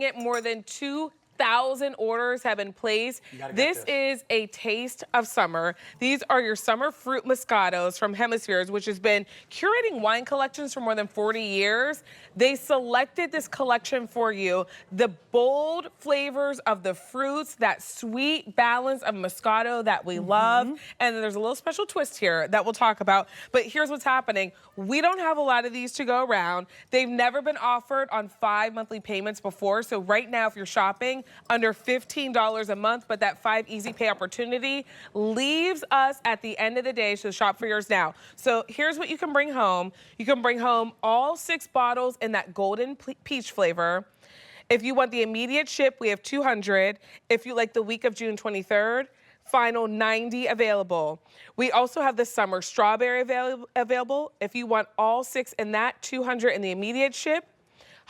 it. More than 2,000 orders have been placed. This is a taste of summer. These are your summer fruit Moscatos from Hemispheres, which has been curating wine collections for more than 40 years. They selected this collection for you. The bold flavors of the fruits, that sweet balance of Moscato that we love. And then there's a little special twist here that we'll talk about. But here's what's happening. We don't have a lot of these to go around. They've never been offered on 5 monthly payments before. So right now, if you're shopping, under $15 a month, but that 5 easy pay opportunity leaves us at the end of the day, so shop for yours now. So here's what you can bring home. You can bring home all 6 bottles in that golden peach flavor. If you want the immediate ship, we have 200. If you like the week of June 23rd, final 90 available. We also have the summer strawberry available. If you want all 6 in that, 200 in the immediate ship.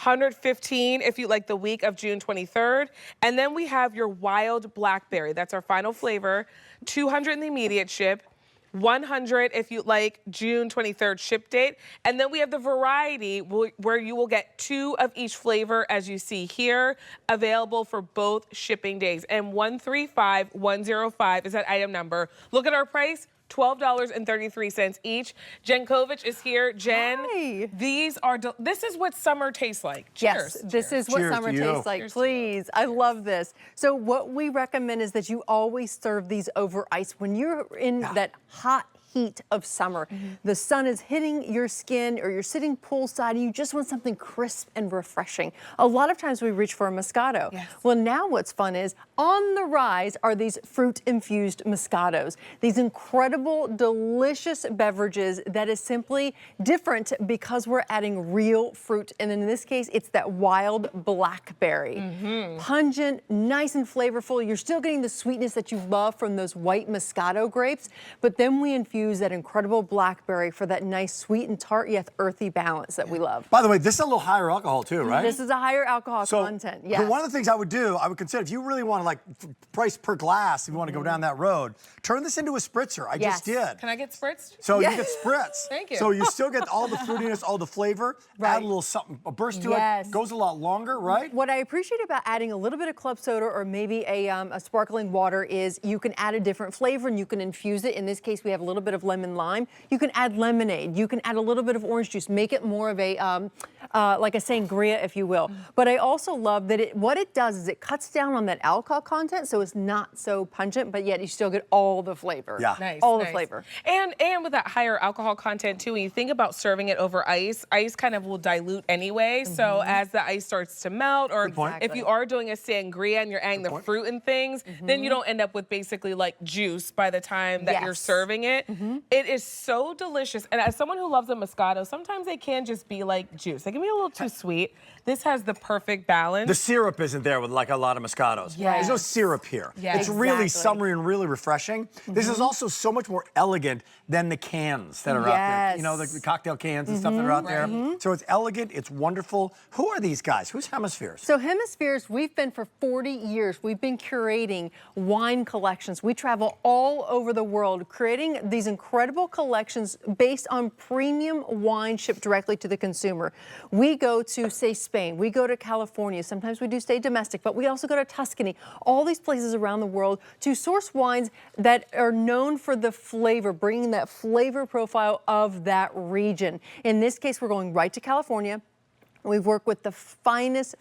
115 if you like the week of June 23rd. And then we have your wild blackberry. That's our final flavor. 200 in the immediate ship. 100 if you like June 23rd ship date. And then we have the variety where you will get 2 of each flavor, as you see here, available for both shipping days. And 135105 is that item number. Look at our price. $12.33 each. Jen Kovich is here. Jen, hi. This is what summer tastes like. Cheers. Yes, this is what summer tastes like. Please, I love this. So what we recommend is that you always serve these over ice when you're in that hot heat of summer. The sun is hitting your skin, or you're sitting poolside and you just want something crisp and refreshing. A lot of times we reach for a Moscato. Yes. Well, now what's fun is on the rise are these fruit-infused Moscatos. These incredible, delicious beverages that is simply different because we're adding real fruit. And in this case, it's that wild blackberry. Pungent, nice and flavorful. You're still getting the sweetness that you love from those white Moscato grapes, but then we infuse that incredible blackberry for that nice sweet and tart yet earthy balance that we love. By the way, this is a little higher alcohol too, right? This is a higher alcohol content, yes. But one of the things I would consider, if you really want to like price per glass, if you want to go down that road, turn this into a spritzer. I just did. Can I get spritzed? So you get spritz. Thank you. So you still get all the fruitiness, all the flavor, add a little something, a burst to it, goes a lot longer, right? What I appreciate about adding a little bit of club soda or maybe a sparkling water is you can add a different flavor and you can infuse it. In this case, we have a little bit of lemon lime. You can add lemonade. You can add a little bit of orange juice. Make it more of a, like a sangria, if you will. But I also love that what it does is it cuts down on that alcohol content, so it's not so pungent, but yet you still get all the flavor. Yeah. Nice, all the flavor. And with that higher alcohol content too, when you think about serving it over ice kind of will dilute anyway. So as the ice starts to melt, or if you are doing a sangria and you're adding the fruit and things, then you don't end up with basically like juice by the time that you're serving it. It is so delicious. And as someone who loves a Moscato, sometimes they can just be like juice. They can be a little too sweet. This has the perfect balance. The syrup isn't there with like a lot of Moscatos. There's no syrup here. It's really summery and really refreshing. This is also so much more elegant than the cans that are out there. You know, the cocktail cans and stuff that are out there. So it's elegant, it's wonderful. Who are these guys? Who's Hemispheres? So Hemispheres, we've been for 40 years. We've been curating wine collections. We travel all over the world creating these incredible collections based on premium wine shipped directly to the consumer. We go to, say, Spain. We go to California. Sometimes we do stay domestic, but we also go to Tuscany. All these places around the world to source wines that are known for the flavor, bringing that flavor profile of that region. In this case, we're going right to California. We've worked with the finest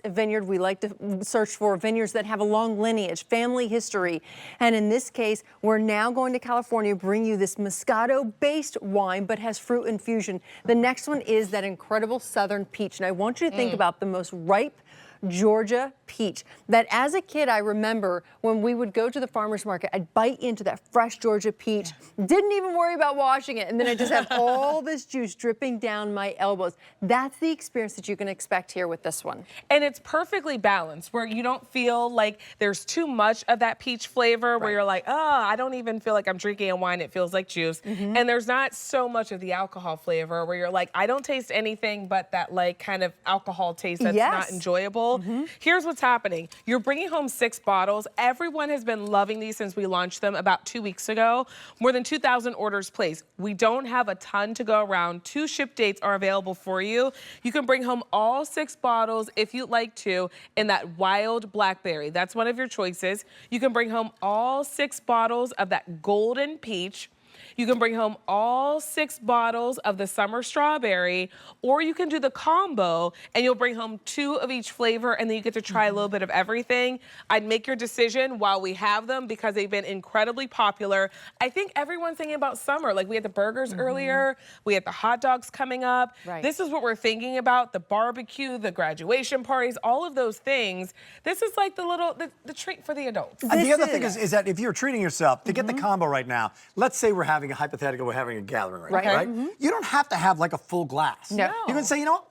vineyard. We like to search for vineyards that have a long lineage, family history. And in this case, we're now going to California, bring you this Moscato-based wine, but has fruit infusion. The next one is that incredible Southern peach. And I want you to think about the most ripe Georgia peach. That as a kid, I remember when we would go to the farmer's market, I'd bite into that fresh Georgia peach, didn't even worry about washing it, and then I just have all this juice dripping down my elbows. That's the experience that you can expect here with this one. And it's perfectly balanced, where you don't feel like there's too much of that peach flavor, where you're like, oh, I don't even feel like I'm drinking a wine, it feels like juice. And there's not so much of the alcohol flavor, where you're like, I don't taste anything but that like kind of alcohol taste that's not enjoyable. bottle. Here's what's happening. You're bringing home 6 bottles. Everyone has been loving these since we launched them about 2 weeks ago. More than 2,000 orders placed. We don't have a ton to go around. 2 ship dates are available for you. You can bring home all 6 bottles if you'd like to in that wild blackberry. That's one of your choices. You can bring home all 6 bottles of that golden peach. You can bring home all 6 bottles of the summer strawberry, or you can do the combo and you'll bring home 2 of each flavor and then you get to try a little bit of everything. I'd make your decision while we have them because they've been incredibly popular. I think everyone's thinking about summer. Like we had the burgers earlier, we had the hot dogs coming up. Right. This is what we're thinking about, the barbecue, the graduation parties, all of those things. This is like the treat for the adults. And the other thing is that if you're treating yourself, to get the combo right now, let's say we're having a hypothetical, we're having a gathering right now, right? You don't have to have like a full glass. No. You can say, you know what,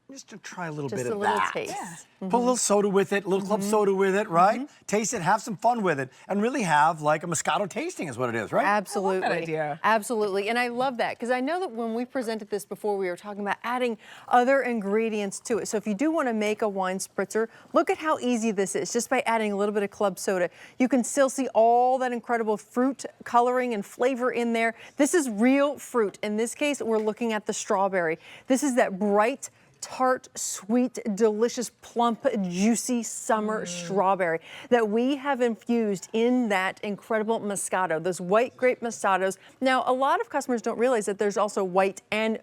I'm just gonna try a little bit of that. Taste. Put a little soda with it, a little club soda with it, right? Taste it, have some fun with it, and really have like a Moscato tasting is what it is, right? Absolutely. I love that idea. Absolutely. And I love that because I know that when we presented this before, we were talking about adding other ingredients to it. So if you do want to make a wine spritzer, look at how easy this is just by adding a little bit of club soda. You can still see all that incredible fruit coloring and flavor in there. This is real fruit. In this case, we're looking at the strawberry. This is that bright, tart, sweet, delicious, plump, juicy summer strawberry that we have infused in that incredible Moscato, those white grape Moscatos. Now, a lot of customers don't realize that there's also white and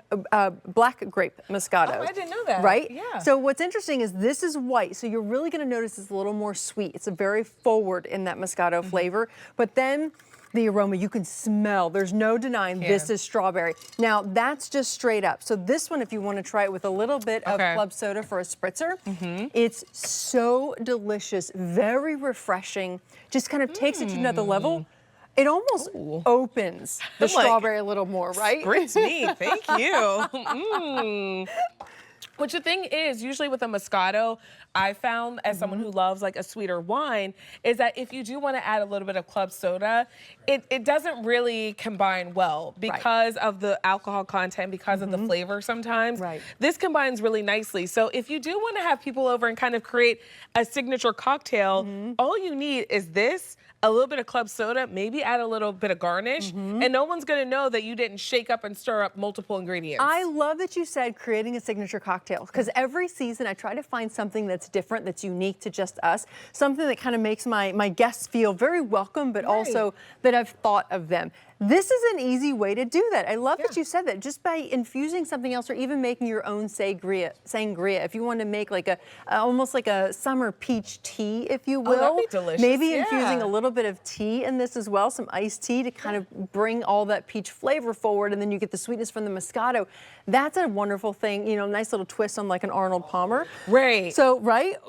black grape Moscatos. Oh, I didn't know that. Right? Yeah. So what's interesting is this is white, so you're really going to notice it's a little more sweet. It's a very forward in that Moscato flavor, but then the aroma, you can smell. There's no denying this is strawberry. Now, that's just straight up. So this one, if you want to try it with a little bit of club soda for a spritzer, it's so delicious, very refreshing, just kind of takes it to another level. It almost opens the strawberry a little more, right? Grits me, thank you. Which the thing is, usually with a Moscato, I found as someone who loves like a sweeter wine, is that if you do want to add a little bit of club soda, it doesn't really combine well because of the alcohol content, because of the flavor sometimes. Right. This combines really nicely. So if you do want to have people over and kind of create a signature cocktail, all you need is this, a little bit of club soda, maybe add a little bit of garnish, and no one's gonna know that you didn't shake up and stir up multiple ingredients. I love that you said creating a signature cocktail, because every season I try to find something that's different, that's unique to just us, something that kind of makes my guests feel very welcome, but also that I've thought of them. This is an easy way to do that. I love that you said that. Just by infusing something else or even making your own sangria. If you want to make like almost like a summer peach tea, if you will. That'd be delicious. Maybe infusing a little bit of tea in this as well, some iced tea to kind of bring all that peach flavor forward, and then you get the sweetness from the Moscato. That's a wonderful thing, you know, nice little twist on like an Arnold Palmer. Right. So,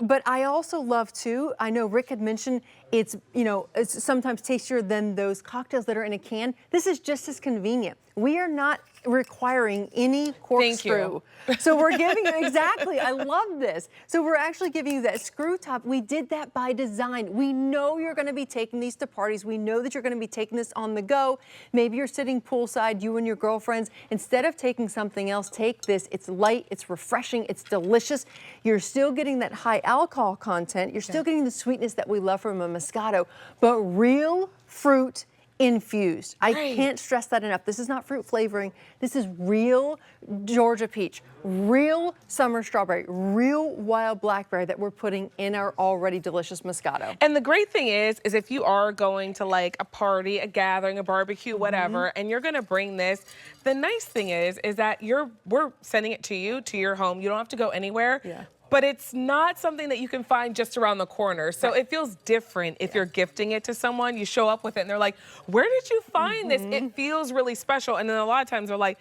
but I also love too, I know Rick had mentioned it's, you know, it's sometimes tastier than those cocktails that are in a can. This is just as convenient. We are not requiring any corkscrew. So we're giving you, exactly, I love this. So we're actually giving you that screw top. We did that by design. We know you're gonna be taking these to parties. We know that you're gonna be taking this on the go. Maybe you're sitting poolside, you and your girlfriends. Instead of taking something else, take this. It's light, it's refreshing, it's delicious. You're still getting that high alcohol content. You're still getting the sweetness that we love from a Moscato, but real fruit infused. I can't stress that enough. This is not fruit flavoring. This is real Georgia peach, real summer strawberry, real wild blackberry that we're putting in our already delicious Moscato. And the great thing is if you are going to like a party, a gathering, a barbecue, whatever, and you're gonna bring this, the nice thing is that we're sending it to you, to your home. You don't have to go anywhere. But it's not something that you can find just around the corner. So it feels different if you're gifting it to someone. You show up with it and they're like, where did you find this? It feels really special. And then a lot of times they're like,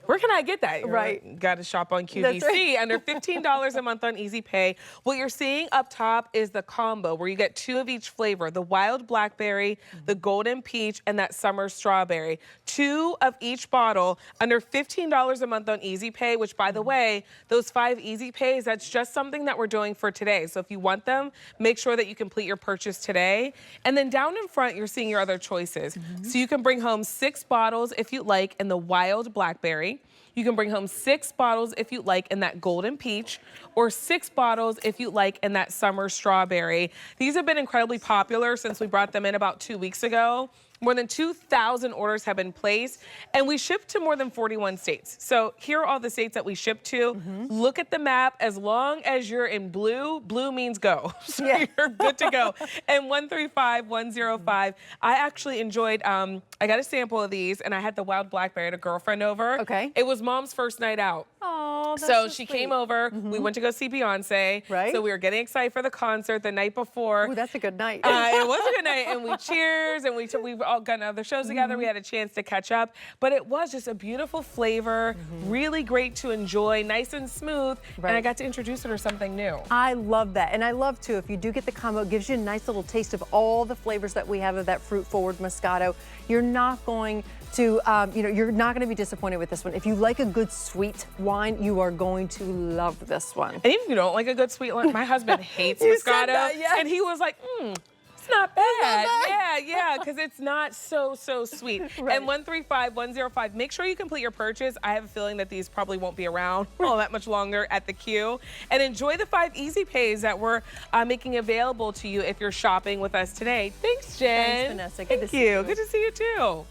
where can I get that? Got to shop on QVC. Under $15 a month on Easy Pay. What you're seeing up top is the combo where you get 2 of each flavor, the wild blackberry, the golden peach, and that summer strawberry. 2 of each bottle under $15 a month on Easy Pay, which by the way, those 5 Easy Pays, that's just something that we're doing for today. So if you want them, make sure that you complete your purchase today. And then down in front, you're seeing your other choices. So you can bring home 6 bottles if you like in the wild blackberry. You can bring home 6 bottles if you like in that golden peach, or 6 bottles if you like in that summer strawberry. These have been incredibly popular since we brought them in about 2 weeks ago. More than 2,000 orders have been placed, and we ship to more than 41 states. So here are all the states that we ship to. Look at the map. As long as you're in blue, blue means go. So you're good to go. And 135105, I actually enjoyed, I got a sample of these, and I had the wild blackberry. I had a girlfriend over. Okay. It was mom's first night out. Oh, that's So so she sweet. came over. We went to go see Beyonce. Right. So we were getting excited for the concert the night before. Ooh, that's a good night. It was a good night, and we cheers, and we've all gotten other shows together. We had a chance to catch up, but it was just a beautiful flavor, really great to enjoy, nice and smooth, and I got to introduce her to something new. I love that, and I love too, if you do get the combo, it gives you a nice little taste of all the flavors that we have of that fruit-forward Moscato. You're not going to, you're not going to be disappointed with this one. If you like a good sweet wine, you are going to love this one. And even if you don't like a good sweet wine, my husband hates You Moscato, said that, yes. and he was like, it's not bad. Yeah, because it's not so sweet. Right. And 135105, make sure you complete your purchase. I have a feeling that these probably won't be around all that much longer at the queue. And enjoy the 5 easy pays that we're making available to you if you're shopping with us today. Thanks, Jen. Thanks, Vanessa. Good to Thank see you. Good to see you too.